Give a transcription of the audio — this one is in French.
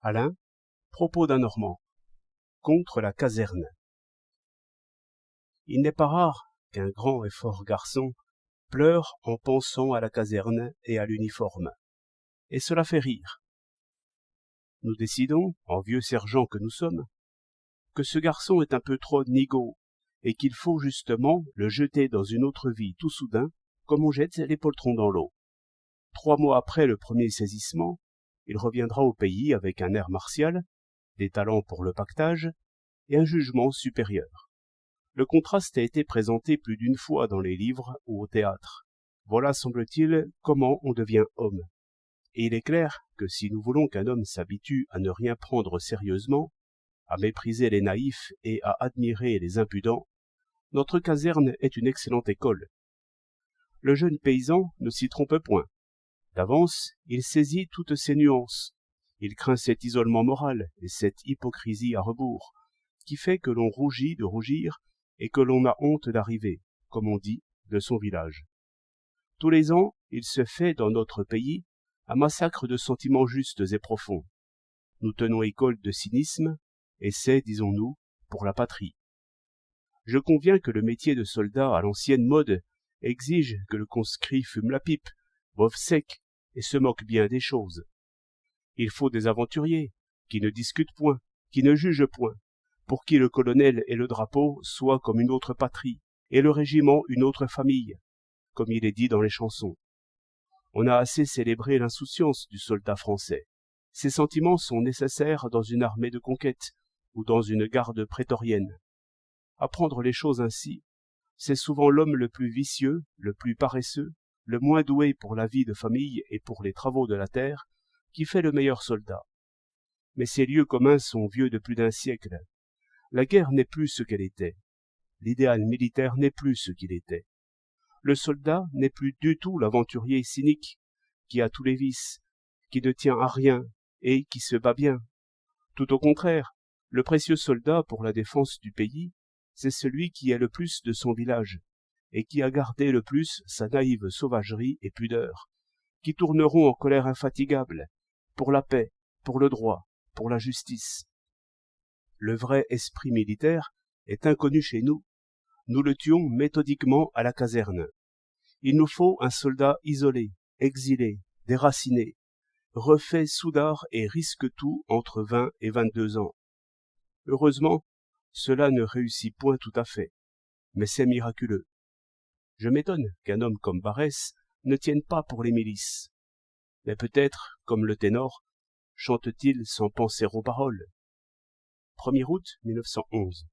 Alain, propos d'un Normand, contre la caserne. Il n'est pas rare qu'un grand et fort garçon pleure en pensant à la caserne et à l'uniforme. Et cela fait rire. Nous décidons, en vieux sergents que nous sommes, que ce garçon est un peu trop nigaud et qu'il faut justement le jeter dans une autre vie tout soudain, comme on jette les poltrons dans l'eau. 3 mois après le premier saisissement, il reviendra au pays avec un air martial, des talents pour le pactage et un jugement supérieur. Le contraste a été présenté plus d'une fois dans les livres ou au théâtre. Voilà, semble-t-il, comment on devient homme. Et il est clair que si nous voulons qu'un homme s'habitue à ne rien prendre sérieusement, à mépriser les naïfs et à admirer les impudents, notre caserne est une excellente école. Le jeune paysan ne s'y trompe point. D'avance, il saisit toutes ces nuances. Il craint cet isolement moral et cette hypocrisie à rebours, qui fait que l'on rougit de rougir et que l'on a honte d'arriver, comme on dit, de son village. Tous les ans, il se fait dans notre pays un massacre de sentiments justes et profonds. Nous tenons école de cynisme, et c'est, disons-nous, pour la patrie. Je conviens que le métier de soldat à l'ancienne mode exige que le conscrit fume la pipe, boive sec et se moque bien des choses. Il faut des aventuriers, qui ne discutent point, qui ne jugent point, pour qui le colonel et le drapeau soient comme une autre patrie, et le régiment une autre famille, comme il est dit dans les chansons. On a assez célébré l'insouciance du soldat français. Ces sentiments sont nécessaires dans une armée de conquête ou dans une garde prétorienne. Apprendre les choses ainsi, c'est souvent l'homme le plus vicieux, le plus paresseux, le moins doué pour la vie de famille et pour les travaux de la terre, qui fait le meilleur soldat. Mais ces lieux communs sont vieux de plus d'un siècle. La guerre n'est plus ce qu'elle était. L'idéal militaire n'est plus ce qu'il était. Le soldat n'est plus du tout l'aventurier cynique, qui a tous les vices, qui ne tient à rien et qui se bat bien. Tout au contraire, le précieux soldat pour la défense du pays, c'est celui qui est le plus de son village, et qui a gardé le plus sa naïve sauvagerie et pudeur, qui tourneront en colère infatigable, pour la paix, pour le droit, pour la justice. Le vrai esprit militaire est inconnu chez nous. Nous le tuons méthodiquement à la caserne. Il nous faut un soldat isolé, exilé, déraciné, refait soudard et risque tout entre 20 et 22 ans. Heureusement, cela ne réussit point tout à fait, mais c'est miraculeux. Je m'étonne qu'un homme comme Barrès ne tienne pas pour les milices. Mais peut-être, comme le ténor, chante-t-il sans penser aux paroles. 1er août 1911.